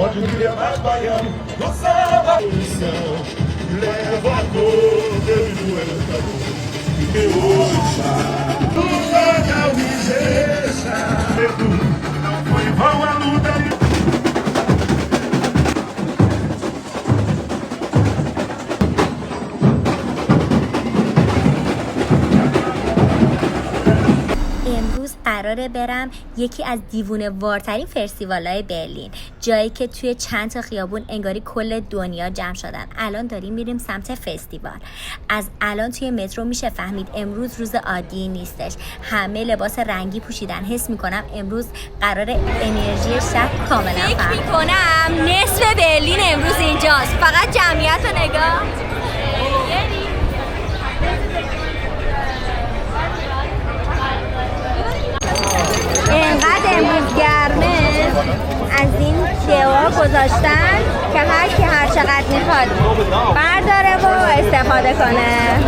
Pode crer mais baiano, do samba leva a cor, Deus do encantador. Meu ouça, luta da ligeira, não foi vão a luta. امروز قراره برم یکی از دیوونه وارترین فستیوال‌های برلین، جایی که توی چند تا خیابون انگاری کل دنیا جمع شدن. الان داریم میریم سمت فستیوال. از الان توی مترو میشه فهمید امروز روز عادی نیستش. همه لباس رنگی پوشیدن. حس میکنم امروز قراره انرژی شهر کاملا فرق. فکر میکنم نصف برلین امروز اینجاست. فقط جمعیت رو نگاه. اینقدر امروز گرمه از این دیوار گذاشتن که هر کی هر چقدر میخواد برداره و استفاده کنه.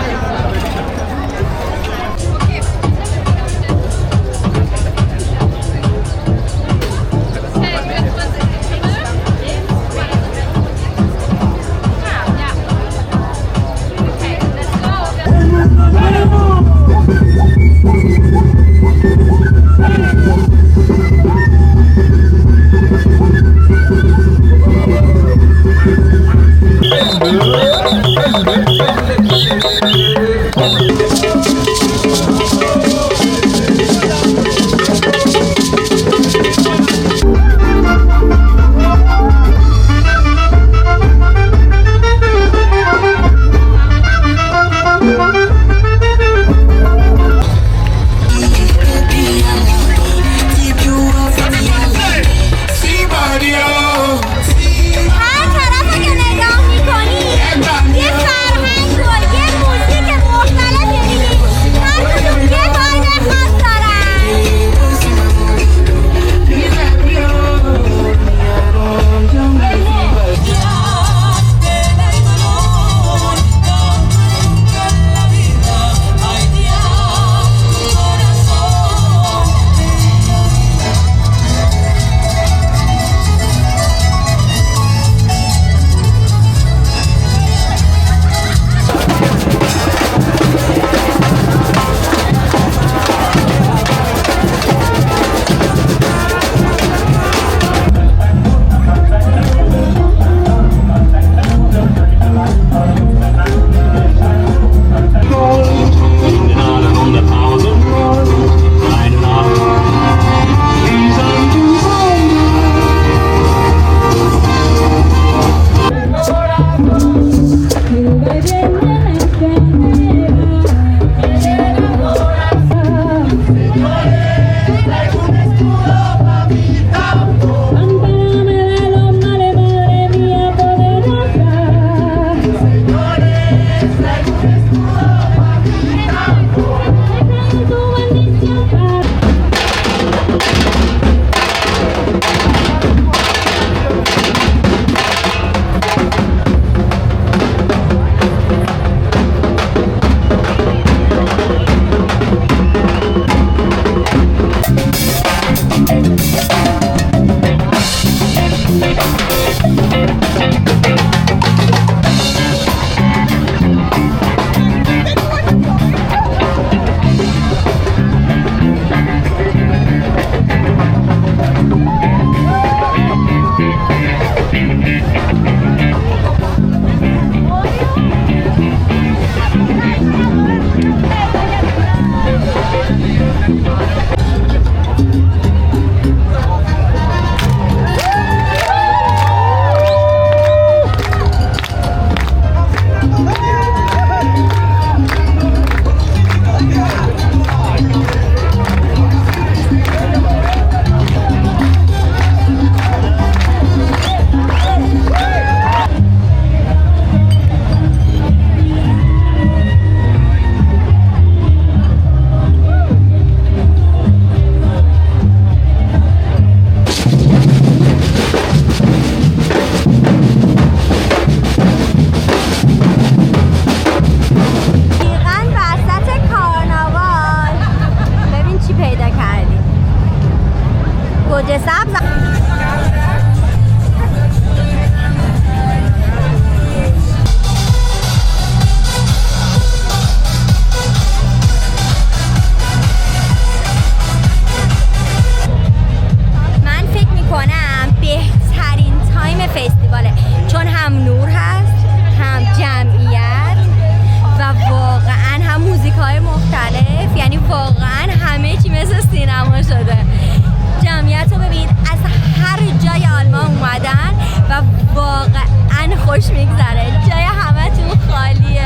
خوش میگذره، جای همه تو خالیه.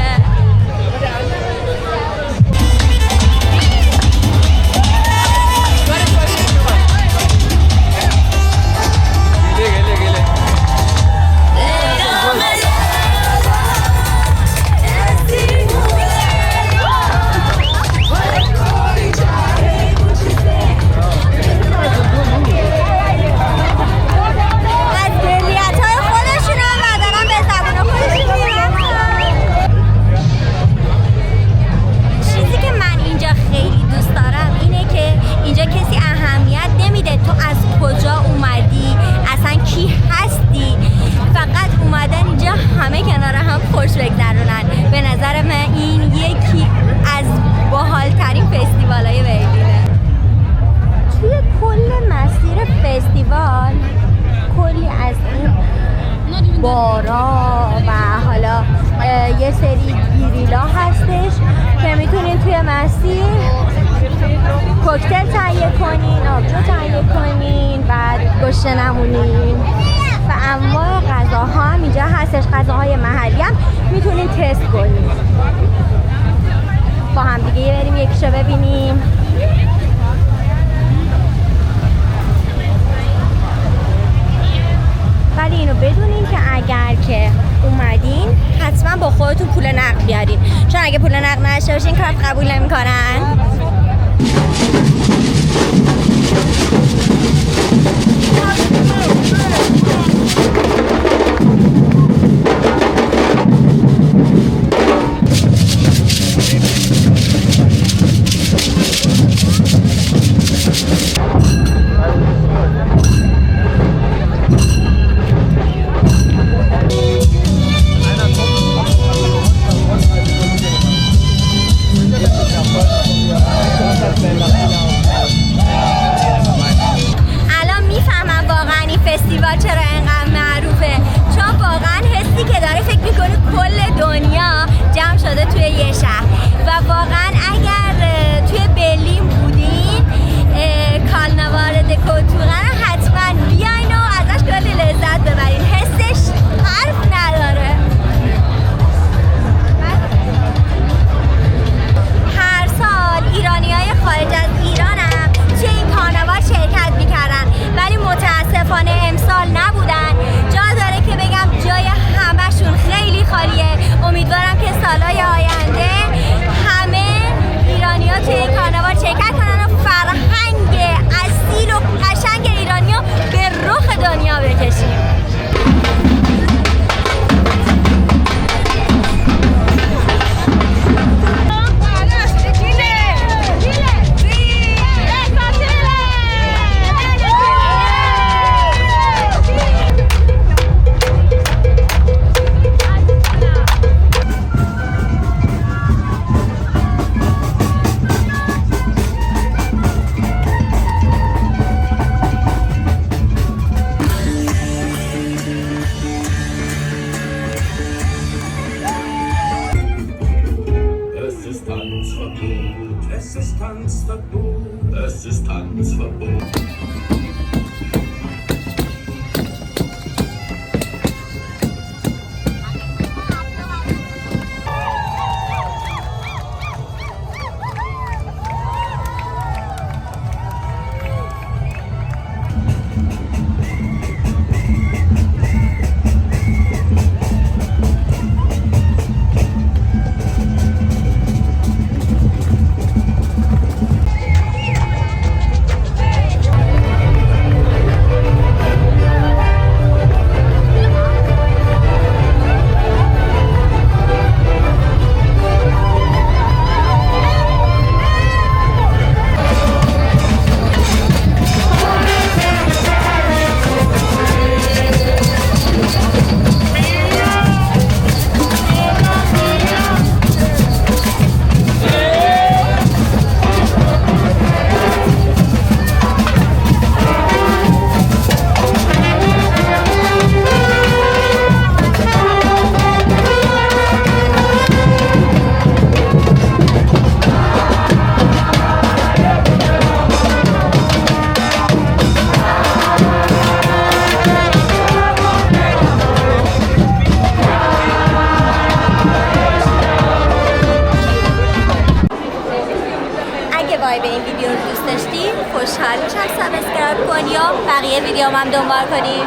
بارا و حالا یه سری گریلا هستش که میتونین توی مسیر کوکتل تهیه کنین، آبجو تهیه کنین و گوشت نمونین و انواع غذاها هم اینجا هستش. غذاهای محلی هم میتونین تست کنین. با هم دیگه بریم یکیشو ببینیم. ولی اینو بدونین که اگر که اومدین حتما با خودتون پول نقد بیارین، چون اگه پول نقد نداشته باشین کارت قبول نمی‌کنن. فستیوال چرا اینقدر معروفه؟ چون واقعا حسی که داره فکر میکنه کل دنیا جمع شده توی یه شهر و واقعا اگر توی برلین بودین کارناوال دکوتورن حتما بیاین و ازش کلی لذت ببرین. حسش حرف نداره. هر سال ایرانیای خارج از ایران هم توی این کارناوال شرکت میکردن ولی متاسفانه امسال نبودن. جا داره که بگم جای همه‌شون خیلی خالیه. امیدوارم که سالهای آینده همه ایرانی‌ها توی این کارناوال شرکت کنن و فرهنگ اصیل و قشنگ ایران سابسکرایب این ویدیو رو دوست داشتین خوشحال میشم سابسکرایب کنی یا بقیه ویدیو هم دنبال کنیم.